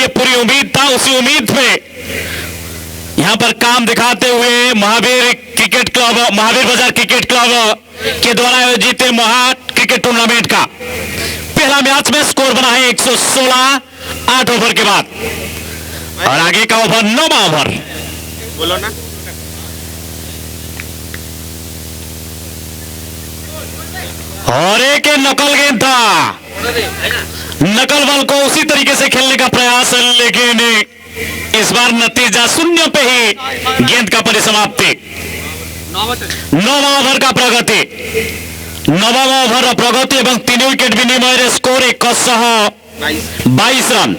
ये पूरी उम्मीद था। उसी उम्मीद में यहां पर काम दिखाते हुए महावीर बाजार क्रिकेट क्लब के द्वारा आयोजित महा क्रिकेट टूर्नामेंट का पहला मैच में स्कोर बना है 116 8 ओवर के बाद, और आगे का ओवर 9वां ओवर। बोलो ना। और एक नकल गेंद था, नकल बॉल को उसी तरीके से खेलने का प्रयास, लेकिन इस बार नतीजा 0 पे ही गेंद का परिसमाप्ति। 9वां ओवर का प्रगति, 9वां ओवर प्रगति एवं 3 विकेट विनिमय स्कोर 122 रन।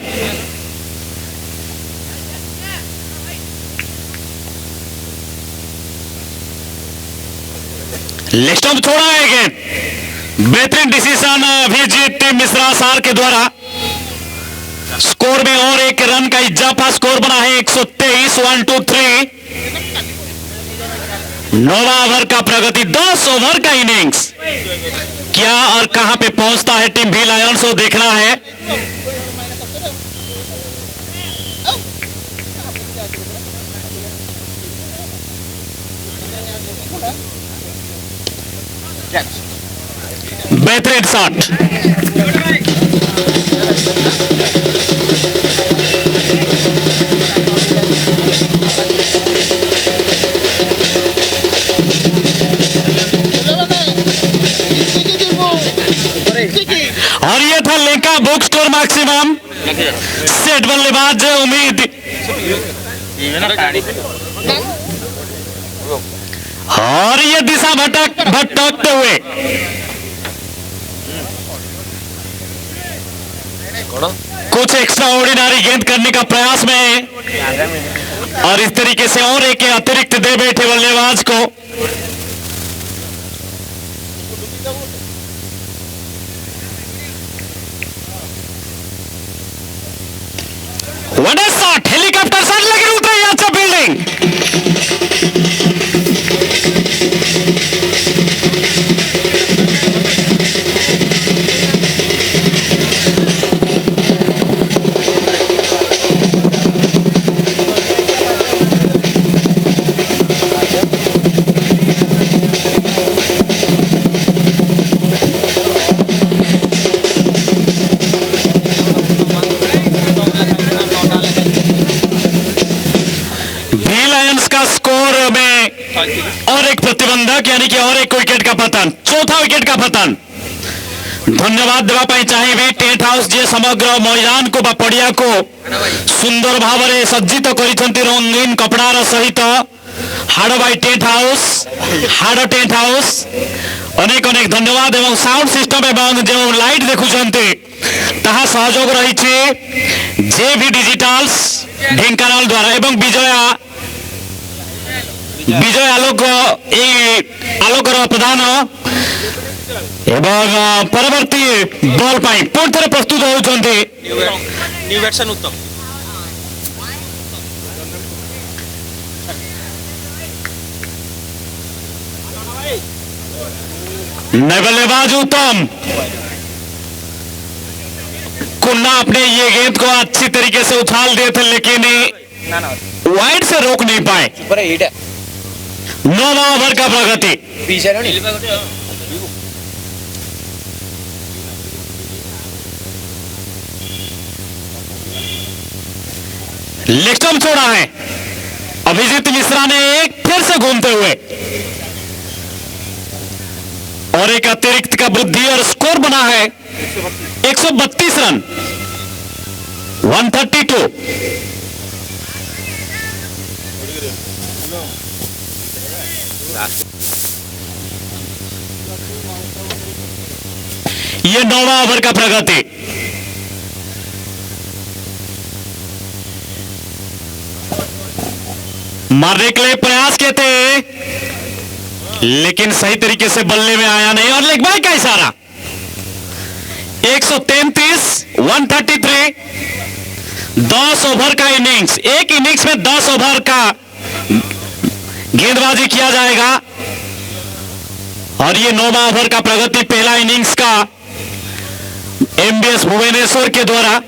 लेग स्टंप छोड़ा है गेंद, बेहतरीन डिसीजन अभिजीत मिश्रा सार के द्वारा। स्कोर में और एक रन का इजाफा, स्कोर बना है 123 1 2 3। 9वां ओवर का प्रगति, 10 ओवर का इनिंग्स। क्या और कहां पे पहुंचता है टीम भी लायंस, को देखना है। बेहतरीन शॉट, और ये था लेका बुक स्कोर मैक्सिमम। सेट बल्लेबाज उम्मीद, और ये दिशा भटकते हुए कुछ एक्स्ट्रा ऑर्डिनरी गेंद करने का प्रयास में है, और इस तरीके से और एक अतिरिक्त दे बैठे बल्लेबाज को। वन शॉट, हेलीकॉप्टर शॉट, लेकिन उतरे यहाँ से फील्डिंग। और एक प्रतिबंधक, यानी कि और एक विकेट का पतन, चौथा विकेट का पतन। धन्यवाद देवा चाहिए टेंट हाउस जे समग्र मैदान को बा पड़िया को सुंदर भाव में सज्जित कर रंगीन कपड़ार सहित। हाड़ बाई टेंट हाउस, हाड़ टेंट हाउस, अनेक अनेक धन्यवाद। एवं साउंड सिस्टम एवं जो लाइट देखुंटे ताहा सहयोग रही जेवी डिजिटल्स ढेंकानाल द्वारा एवं विजय आलोक आलोकर प्रधान एवं परवर्ती बॉल पाई पुणी थे प्रस्तुत होती उत्तम। बल्लेबाज उत्तम कुन्ना अपने ये गेंद को अच्छी तरीके से उछाल दिए थे, लेकिन वाइड से रोक नहीं पाए। 9वां ओवर का प्रगति, लेग स्टंप छोड़ा है अभिजीत मिश्रा ने एक फिर से घूमते हुए, और एक अतिरिक्त का वृद्धि, और स्कोर बना है 132 रन 132। ये 9वां ओवर का प्रगति। मारने के लिए प्रयास किए थे, लेकिन सही तरीके से बल्ले में आया नहीं, और लेग बाय का इशारा। 133 133, 10 ओवर का इनिंग्स, एक इनिंग्स में 10 ओवर का गेंदबाजी किया जाएगा, और ये 9वां ओवर का प्रगति पहला इनिंग्स का एमबीएस भुवनेश्वर के द्वारा।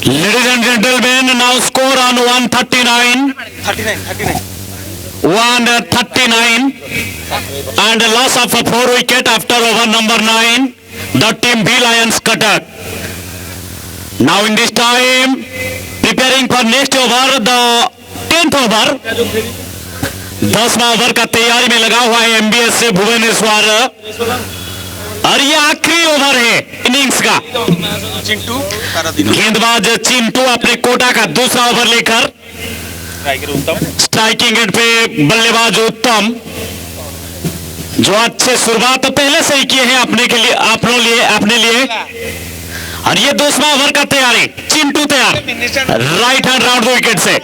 Ladies and gentlemen, now score on 139. 139 and a loss of 4 wicket after over number 9, the team B Lions Cuttack. Now in this time, preparing for next over, the 10th over. 10वां over का तैयारी में लगा हुआ है MBS से भुवनेश्वर, और ये आखिरी ओवर है इनिंग्स का। चिंटू गेंदबाज चिंटू अपने कोटा का दूसरा ओवर लेकर स्ट्राइकिंग एंड पे बल्लेबाज उत्तम, जो अच्छे शुरुआत तो पहले से ही किए हैं अपने के लिए, अपने लिए। और ये दूसरा ओवर का तैयारी, चिंटू तैयार, राइट हैंड राउंड विकेट से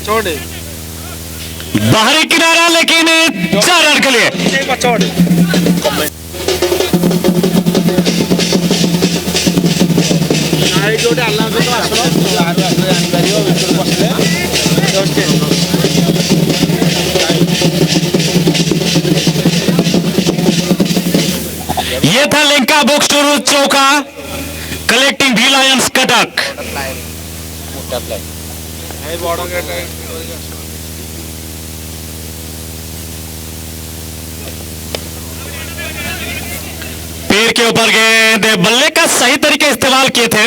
छोड़ बाहरी किनारा, लेकिन 4 रन के लिए। ये था लिंका बुक्स टू चौका, कलेक्टिंग भी लायंस कटक। पैर के ऊपर गेंद, बल्ले का सही तरीके इस्तेमाल किए थे,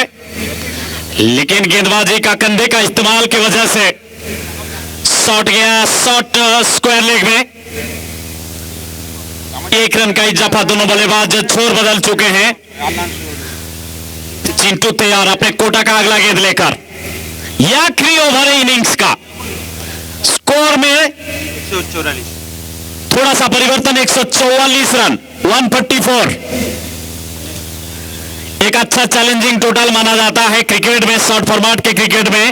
लेकिन गेंदबाजी का कंधे का इस्तेमाल की वजह से शॉट गया, शॉट स्क्वायर लेग में। 1 रन का इजाफा, दोनों बल्लेबाज छोर बदल चुके हैं। चिंटू तैयार अपने कोटा का अगला गेंद लेकर। यह आखिरी ओवर है इनिंग्स का। स्कोर में 144 थोड़ा सा परिवर्तन, 144 रन, 144। एक अच्छा चैलेंजिंग टोटल माना जाता है क्रिकेट में, शॉर्ट फॉर्मेट के क्रिकेट में।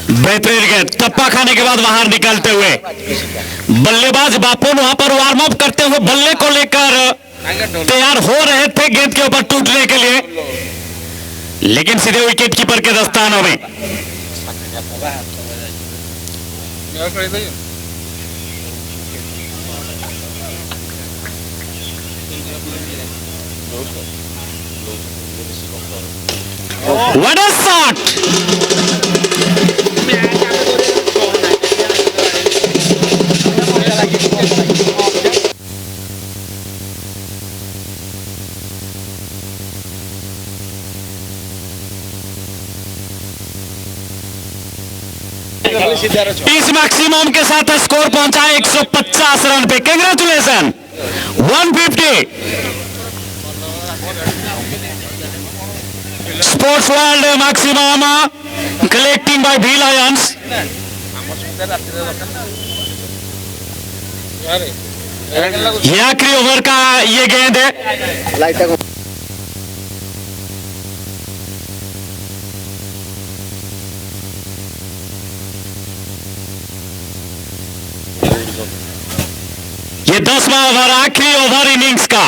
बेहतरीन गेंद, टप्पा खाने के बाद बाहर निकलते हुए बल्लेबाज बापू वहां पर वार्म अप करते हुए बल्ले को लेकर तैयार हो रहे थे गेंद के ऊपर टूटने के लिए, लेकिन सीधे विकेट कीपर के दस्तानों में। What a shot! इस मैक्सिमम के साथ स्कोर पहुंचा 150 रन पे। Congratulation. 150 sports world maximum collecting by भी लायंस। ये आखिरी ओवर का ये गेंद है। ये 10वां ओवर, आखिरी ओवर इनिंग्स का।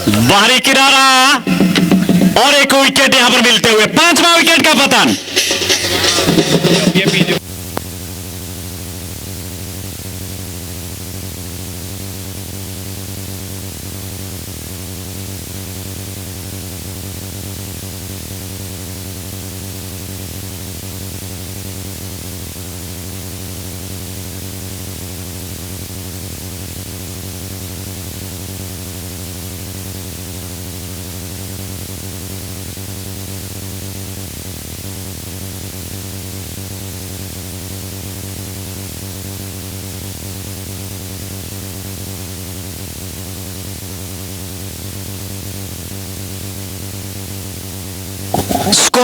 बाहरी किनारा और एक विकेट यहां पर मिलते हुए 5वां विकेट का पतन।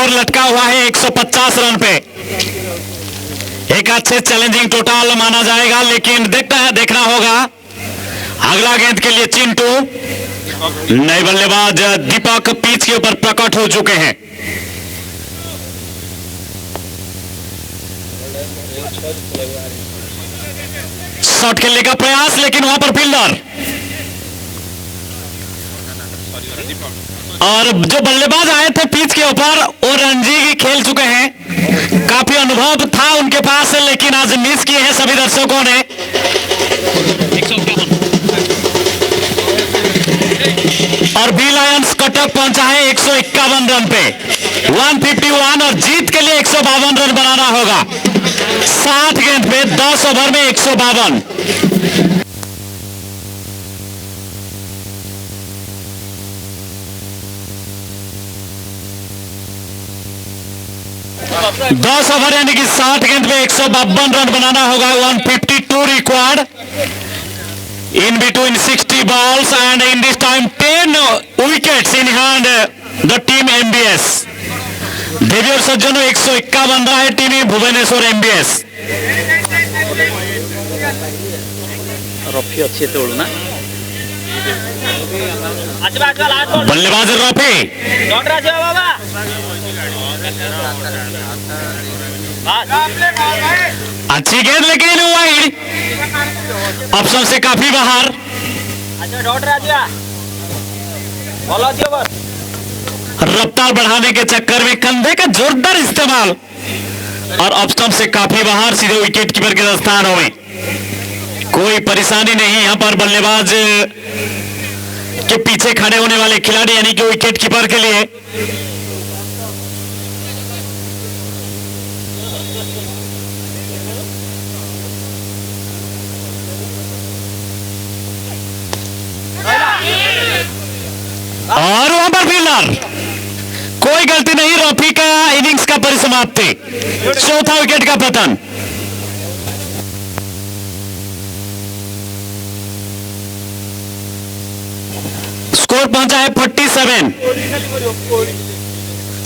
स्कोर लटका हुआ है 150 रन पे। एक अच्छे चैलेंजिंग टोटल माना जाएगा, लेकिन देखना होगा। अगला गेंद के लिए चिंटू, नए बल्लेबाज दीपक पिच के ऊपर प्रकट हो चुके हैं। शॉट खेलने का प्रयास, लेकिन वहां पर फील्डर और जो बल्लेबाज आए थे पिच के ऊपर वो रणजी खेल चुके हैं, काफी अनुभव था उनके पास, लेकिन आज मिस किए हैं सभी दर्शकों ने। और बी लायंस कटक पहुंचा है 151 रन पे, 151, और जीत के लिए 152 रन बनाना होगा। 60 गेंद पे 10 ओवर में 152। दस ओवर यानी कि 60 गेंद पे 152 रन बनाना होगा। 152 required in between 60 balls, and in this time 10 wickets in hand the team MBS। देवी और सज्जनों 151 रहा है टीम भुवनेश्वर MBS। रफी अच्छे तोड़ ना बल्लेबाज रफी, अच्छी गेंद लेकिन वाइड, ऑप्शन से काफी बाहर। रफ्तार बढ़ाने के चक्कर में कंधे का जोरदार इस्तेमाल और ऑप्शन से काफी बाहर, सीधे विकेट कीपर के स्थानों में। कोई परेशानी नहीं यहां पर बल्लेबाज के पीछे खड़े होने वाले खिलाड़ी यानी कि विकेट कीपर के लिए। और वहां पर फील्डर, कोई गलती नहीं, रफी का इनिंग्स का परिसमाप्ति, चौथा विकेट का पतन। स्कोर पहुंचा है 47,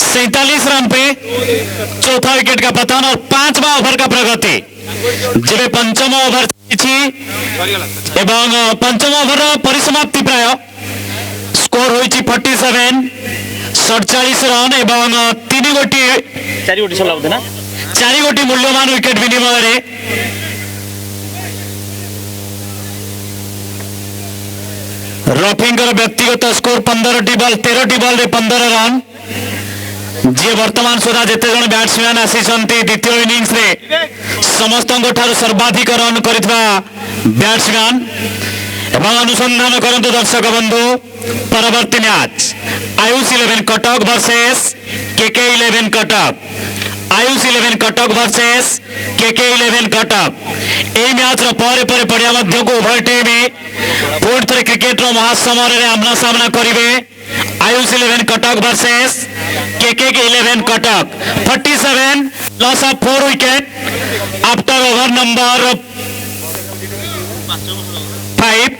47 रन पे, चौथा विकेट का पतन और 5वां ओवर का प्रगति। जेबे पंचम ओवर एवं पंचम ओवर परिसमाप्ति प्राय स्कोर होइछि 47, 47 रन एवं 3 गोटी 4 गोटी मूल्यवान विकेट विनिमय। रफींकर व्यक्तिगत स्कोर 15 बॉल 13 बॉल रे 15 रन। जे वर्तमान सुधा जिते जन बैट्समैन आसीचंती द्वितीय इनिंग्स रे समस्त सर्वाधिक रन करितबा बैट्समैन। एवं अनुसंधान करंतु दर्शक बंधु, परवर्ती match Ayush 11 Cuttack versus KK 11 Cuttack, Ayush 11 Cuttack versus KK 11 Cuttack. ए मैच परे परे पड़िया मध्य को उभय टीम पुणी थे क्रिकेट महासमर में आमना सामना करेंगे। Ayush 11 Cuttack versus KK 11 Cuttack. 47 loss of 4 wicket after over number 5।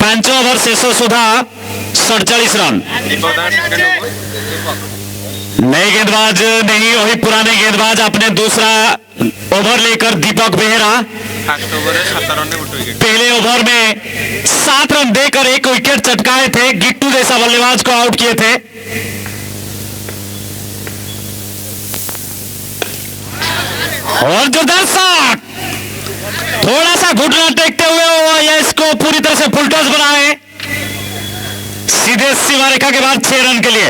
5 over शेष सुधा 47 रन। नए गेंदबाज नहीं, वही पुराने गेंदबाज। अपने दूसरा ओवर लेकर दीपक बेहरा पहले ओवर में 7 रन देकर 1 विकेट चटकाए थे, गिट्टू जैसा बल्लेबाज को आउट किए थे। और जोरदार शॉट, थोड़ा सा घुटना टेकते हुए या इसको पूरी तरह से फुल टॉस बनाए, सीधे सीमा रेखा के बाद 6 रन के लिए।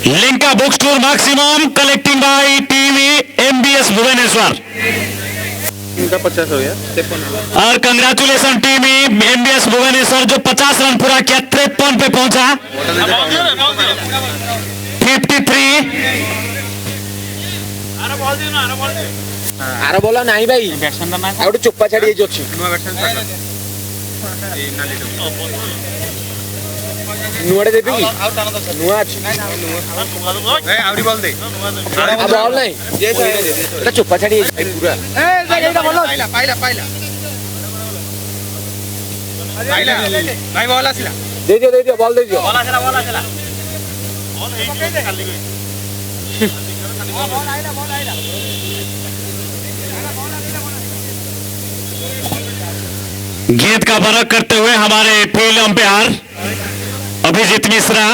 Linka book store maximum collecting by team MBS Bhubaneswar. 50 हो गया। और कंग्रेचुलेशन टीम एमबीएस भुवनेश्वर जो 50 रन पूरा किया, 53 पे पहुंचा। 53। आर बोला नहीं भाई, आउट चुप्पा छाड़ी जो अछि नुआडे देबी नुआ अछि ए आवरी बोल दे अब बॉल नहीं एटा चुप्पा छाड़ी पूरा ए एटा बोल पाइला भाई बॉल आसिला दे दियो बॉल दे दियो गेंद का फर्क करते हुए हमारे फील्ड अंपायर अभिजीत मिश्रा।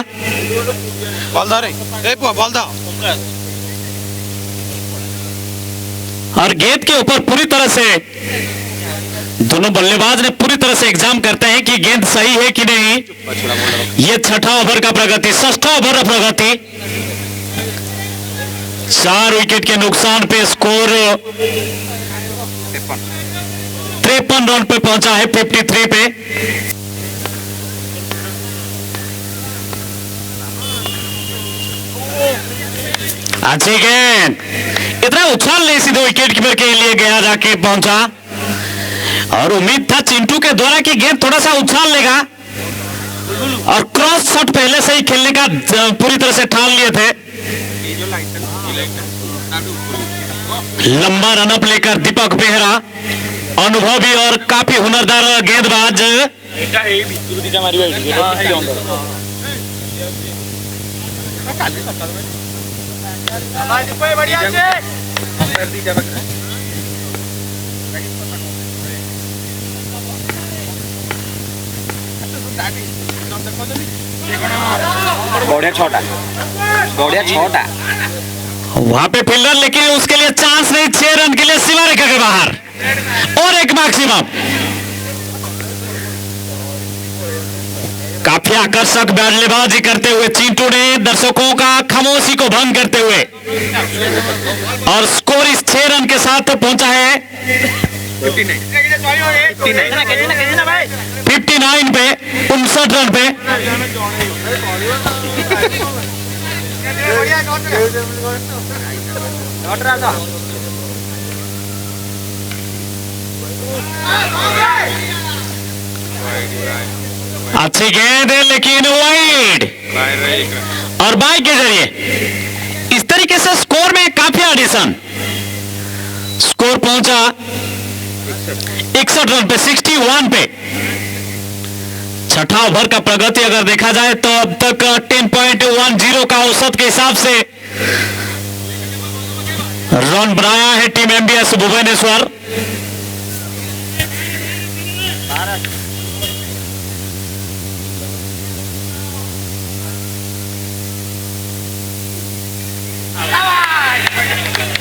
और गेंद के ऊपर पूरी तरह से दोनों बल्लेबाज ने पूरी तरह से एग्जाम करते हैं कि गेंद सही है कि नहीं। ये छठा ओवर का प्रगति, षष्ठा ओवर का प्रगति। 4 विकेट के नुकसान पे स्कोर 53 रन पे पहुंचा है, 53 पे। अच्छी गेंद, इतना उछाल नहीं सीधे विकेट कीपर के लिए गया, जाके पहुंचा। और उम्मीद था चिंटू के द्वारा कि गेंद थोड़ा सा उछाल लेगा और क्रॉस शॉट पहले से ही खेलने का पूरी तरह से ठान लिए थे। लंबा रनअप लेकर दीपक बेहरा, अनुभवी और काफी हुनरदार गेंदबाज। वहां पे फील्डर, लेकिन उसके लिए चांस नहीं। 6 रन के लिए सीमा रेखा के बाहर और एक मैक्सिमम। काफी आकर्षक बल्लेबाजी करते हुए चिंटू ने दर्शकों का खामोशी को भंग करते हुए और स्कोर इस 6 रन के साथ पहुंचा है 59 पे, 59 रन पे। अच्छी गेंद है लेकिन वाइड और बाई के जरिए इस तरीके से स्कोर में काफी एडिशन। स्कोर पहुंचा 61 रन पे, 61 पे। छठा ओवर का प्रगति अगर देखा जाए तो अब तक 10.10 का औसत के हिसाब से रन बनाया है टीम एमबीएस भुवनेश्वर।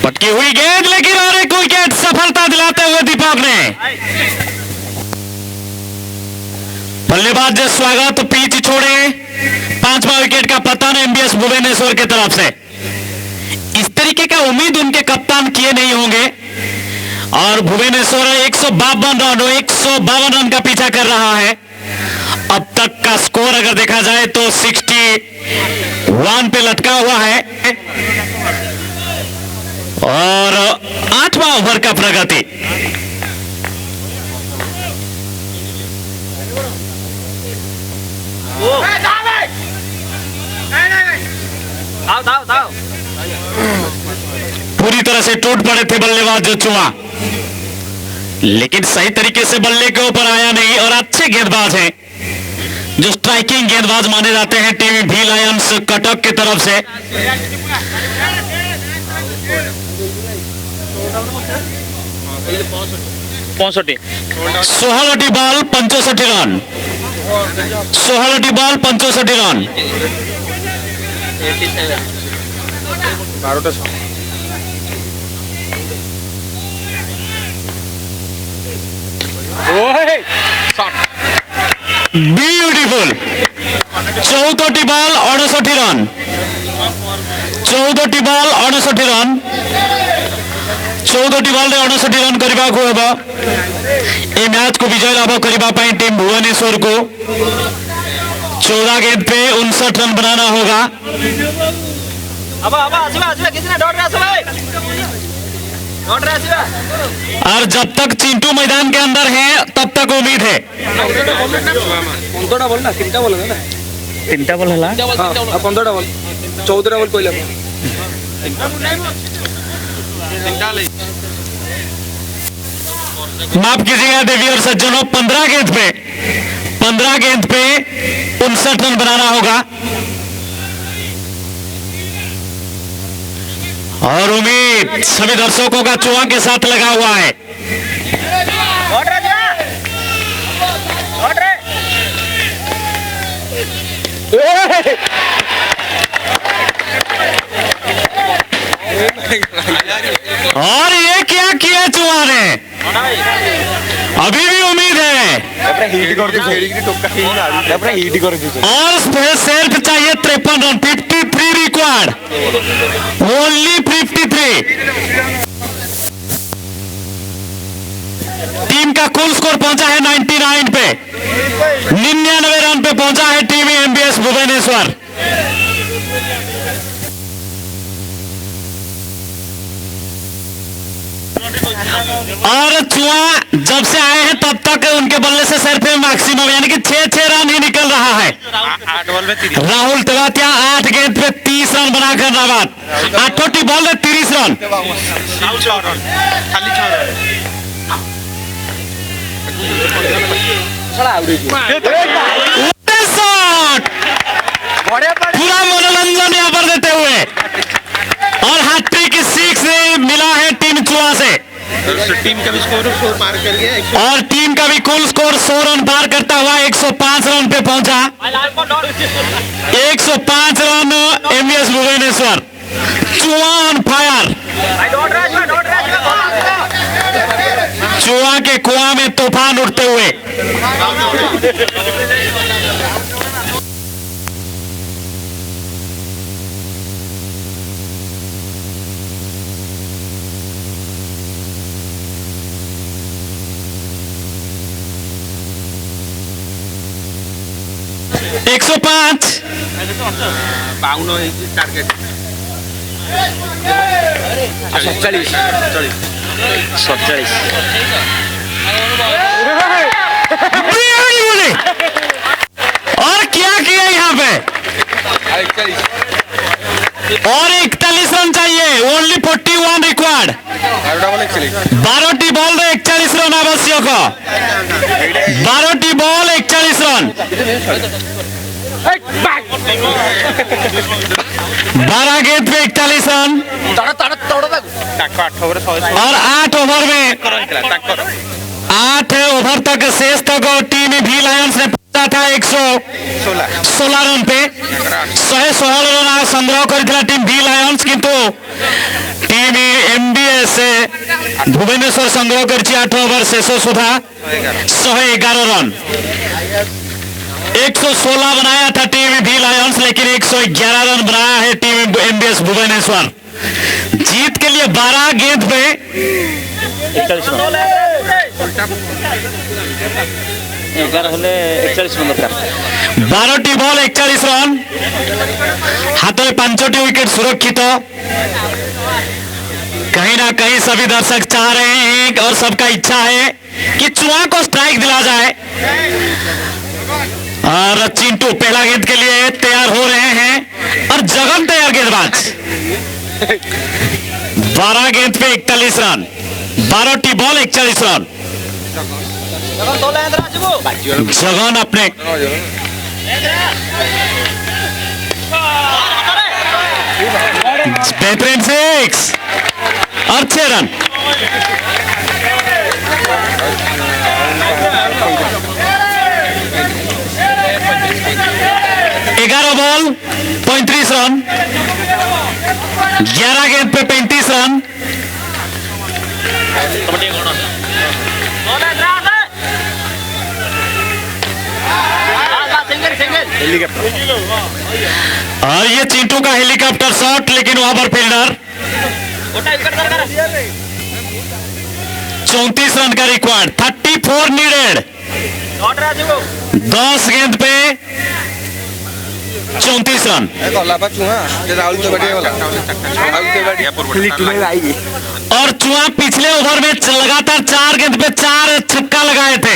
पटकी हुई गेंद, लेकिन और एक विकेट सफलता दिलाते हुए दीपक ने। बल्लेबाज स्वागत, पिच छोड़े। 5वां विकेट का पतन एमबीएस भुवनेश्वर की तरफ से। इस तरीके का उम्मीद उनके कप्तान किए नहीं होंगे और भुवनेश्वर 152 रन का पीछा कर रहा है। अब तक का स्कोर अगर देखा जाए तो 61 पे लटका हुआ है और 8वां ओवर का प्रगति। पूरी तरह से टूट पड़े थे बल्लेबाज जोचुआ, लेकिन सही तरीके से बल्ले के ऊपर आया नहीं। और अच्छे गेंदबाज हैं जो स्ट्राइकिंग गेंदबाज माने जाते हैं टीम भी लायंस कटक की तरफ से। सोहलटी ball 65 run, 16 ball 65 run. Beautiful. 14 ball 68 run, 14 ball 68 run, 14 ball 68 run करने को मैच को विजय लाभ करने टीम भुवनेश्वर को 14 गेंद पे 59 रन बनाना होगा। और जब तक चिंटू मैदान के अंदर है तब तक उम्मीद है। माफ कीजिएगा देवी और सज्जनों, 15 गेंद पे 59 रन बनाना होगा। और उम्मीद सभी दर्शकों का चुआ के साथ लगा हुआ है। और ये क्या किया चुआ ने, अभी भी उम्मीद है और सिर्फ चाहिए 53 रन, 53 रिक्वायर्ड, ओनली 53। टीम का कुल स्कोर पहुंचा है 99 पे, 99 रन पे पहुंचा है टीम एमबीएस भुवनेश्वर। और चुआ जब से आए हैं तब तक उनके बल्ले से सिर्फ मैक्सिमम यानी कि 6 रन ही निकल रहा है। 8 बॉल में 30 राहुल तेवातिया 8 गेंद पे 30 रन बनाकर नाबाद, 8 बॉल में 30 रन। पूरा मनोरंजन यहाँ पर देते हुए और हैट्रिक 6 मिला है टीम चुआ से। टीम का भी स्कोर 100 पार कर गया और टीम का भी कुल स्कोर 100 रन पार करता हुआ 105 रन पे पहुंचा। 105 रन एमबीएस भुवनेश्वर। चुआ ऑन फायर, चुआ के कुआं में तूफान उठते हुए। एक 105 टारगेट 47 और क्या किया यहाँ पे, और 41 रन चाहिए, ओनली 41 रिक्वायर्ड। 12 बॉल 41 रन आवश्यक, 12 बॉल 41 रन, 12 गेंद पे 41 रन। और 8 ओवर में 8 ओवर तक शेष तक टीम भी लायंस ने पहुंचा था 116 रन पे, 116 रन संग्रह कर टीम भी लायंस, किंतु टीम एमबीएस भुवनेश्वर संग्रह कर 8 ओवर शेष सुधा 111 रन। 116 बनाया था टीम भी लायंस, लेकिन 111 रन बनाया है टीम एमबीएस भुवनेश्वर। जीत के लिए 12 गेंद पे 41 रन 12 बॉल 41 रन, हाथ में 5 विकेट सुरक्षित। कहीं ना कहीं सभी दर्शक चाह रहे हैं और सबका इच्छा है कि चुआ को स्ट्राइक दिला जाए। और चिंटू पहला गेंद के लिए तैयार हो रहे हैं और जगन तैयार गेंदबाज। 12 गेंद पे 41 रन, 12 बॉल 41 रन। जगन अपने बेहतरीन 6 और 6 रन। बॉल 35 रन, 11 गेंद पे 35 रन। और ये चिंटू का हेलीकॉप्टर शॉट, लेकिन वहां पर फील्डर 34 रन का रिक्वायर्ड, 34 नीडेड। 10 गेंद पे 34 रन। और चुआ पिछले ओवर में लगातार 4 गेंद पे 4 छक्का लगाए थे।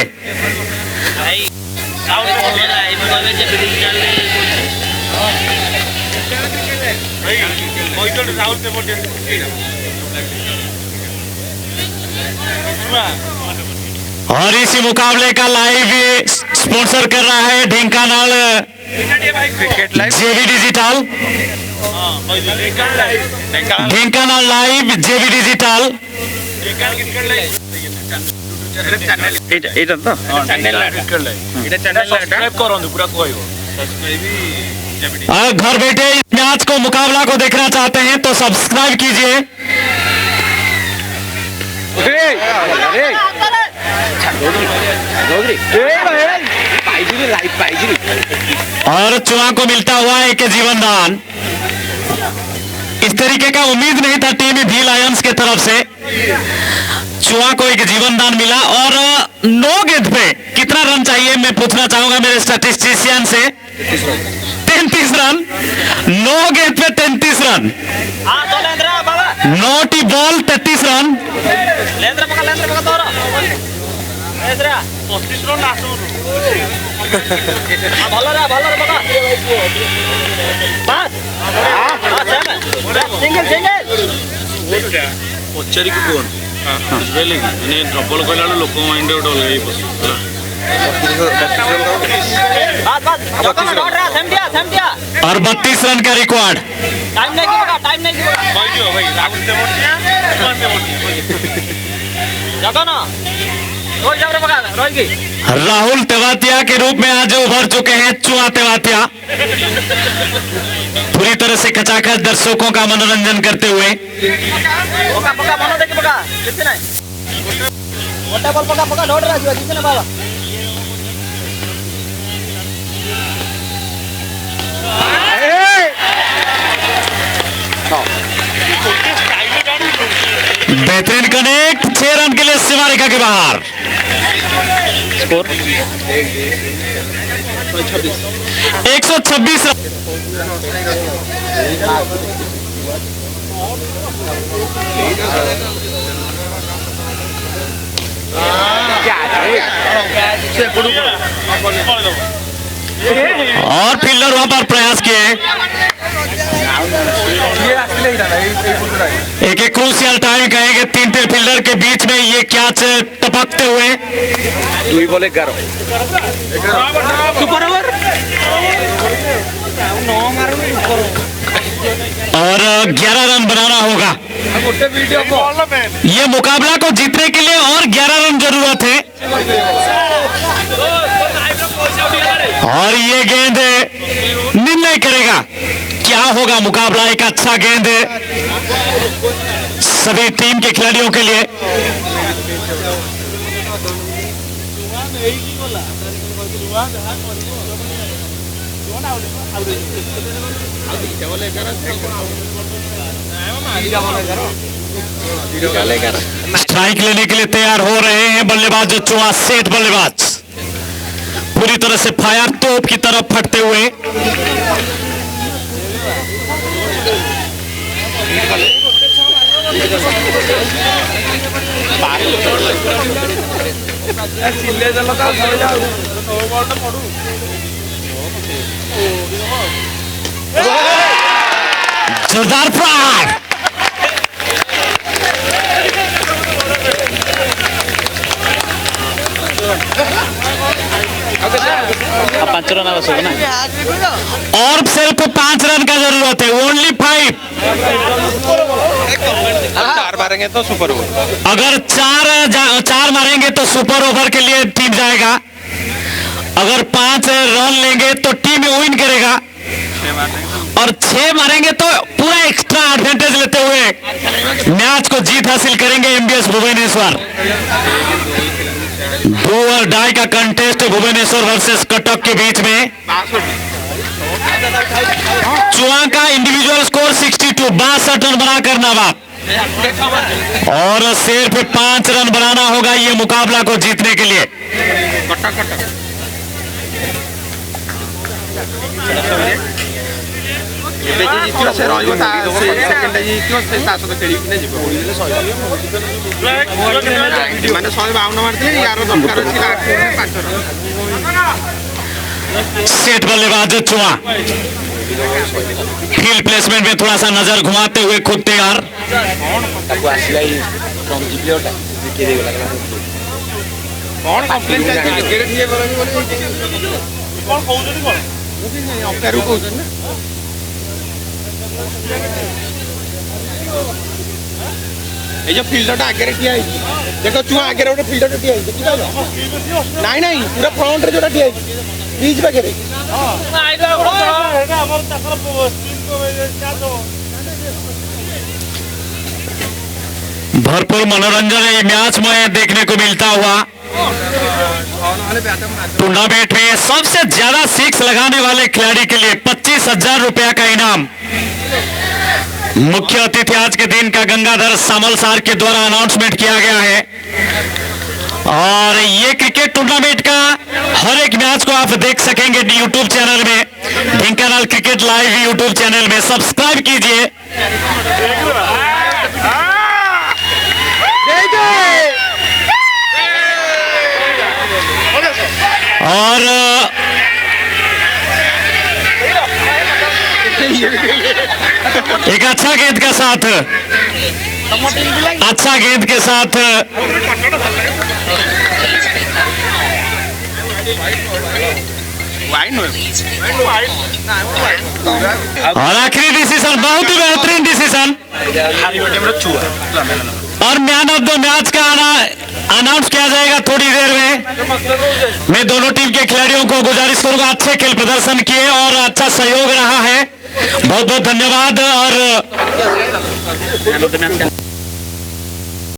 और इसी मुकाबले का लाइव स्पॉन्सर कर रहा है ढेंकानाल क्रिकेट लाइव जेबी डिजिटल, ढेंकानाल लाइव जेबी डिजिटल। এটা তো अगर घर बैठे इस मैच को, मुकाबला को देखना चाहते हैं तो सब्सक्राइब कीजिए। और चुआ को मिलता हुआ एक जीवन दान। इस तरीके का उम्मीद नहीं था टीम भी लायंस के तरफ से। चुआ को एक जीवन दान मिला और 9 गेंद पे कितना रन चाहिए मैं पूछना चाहूंगा मेरे स्टैटिस्टिशियन से। 33 रन, 9 गेंद पे 33 रन, नोटी बॉल 33 रन। ପଚାରିକି କୁହନ୍ତୁ ବୁଝିପାରିଲେ କି ମାନେ ଡବଲ କହିଲା ବେଳକୁ ଲୋକ ମାଇଣ୍ଡ ଗୋଟେ ଅଲଗା ହେଇ ପଶିବ और 32 रन का रिकॉर्ड। राहुल तेवातिया के रूप में आज उभर चुके हैं चुआ तेवातिया, पूरी तरह से खचाखच दर्शकों का मनोरंजन करते हुए। बेहतरीन कनेक्ट, 6 रन के लिए सीमा रेखा के बाहर। Score 126 run. और फील्डर वहां पर प्रयास किए। एक क्रूशियल टाइम कहेंगे 3 फील्डर के बीच में ये कैच टपकते हुए। 2 बॉल 11 सुपर ओवर और 11 रन बनाना होगा। ये मुकाबला को जीतने के लिए और 11 रन जरूरत है। और ये गेंद निर्णय करेगा क्या होगा मुकाबला। एक अच्छा गेंद सभी टीम के खिलाड़ियों के लिए। स्ट्राइक लेने के लिए तैयार हो रहे हैं बल्लेबाज चुआ सेठ बल्लेबाज, पूरी तरह से फायर तोप की तरफ फटते हुए। जोरदार प्रहार। अब 5 रन आवश्यक ना और सिर्फ 5 रन का जरूरत है। ओनली 5। 4 मारेंगे तो सुपर ओवर। अगर 4 मारेंगे तो सुपर ओवर के लिए टीम जाएगा। अगर 5 रन लेंगे तो टीम विन करेगा। और 6 मारेंगे तो पूरा एक्स्ट्रा एडवांटेज लेते हुए मैच को जीत हासिल करेंगे एमबीएस भुवनेश्वर। 2 और डाई का कंटेस्ट भुवनेश्वर वर्सेस कटक के बीच में। चुआ का इंडिविजुअल स्कोर 62, 62 रन बनाकर नाबाद। और सिर्फ 5 रन बनाना होगा ये मुकाबला को जीतने के लिए। सेट बल्लेबाज चुआ फील्ड प्लेसमेंट में थोड़ा सा नजर घुमाते हुए खुद तैयार। कौन कंप्लेन चाहिए आगे ठीक करनी बोले कौन कहउछनी कौन अंपायर को कहउछनी ना ए जो फील्डर आगे ठिया है देखो छुआ आगे गोटे फील्डर ठिया है देखि पालो नहीं नहीं पूरा फ्रंट रे जोटा ठिया है बीच पाखे रे आइला एटा हमर तकर टीम को क्या दो भरपूर मनोरंजन ये मैच में देखने को मिलता हुआ। टूर्नामेंट में सबसे ज्यादा सिक्स लगाने वाले खिलाड़ी के लिए 25,000 रुपया का इनाम। मुख्य अतिथि आज के दिन का गंगाधर सामल सार के द्वारा अनाउंसमेंट किया गया है और ये क्रिकेट टूर्नामेंट का हर एक मैच को आप देख सकेंगे यूट्यूब चैनल में, Dhenkanal cricket live YouTube channel में सब्सक्राइब कीजिए। और एक अच्छा गेंद के साथ और आखिरी डिसीजन बहुत ही बेहतरीन डिसीजन और मैन ऑफ द मैच का अनाउंस किया जाएगा थोड़ी देर में। मैं दोनों टीम के खिलाड़ियों को गुजारिश करूंगा, अच्छे खेल प्रदर्शन किए और अच्छा सहयोग रहा है। बहुत बहुत धन्यवाद। और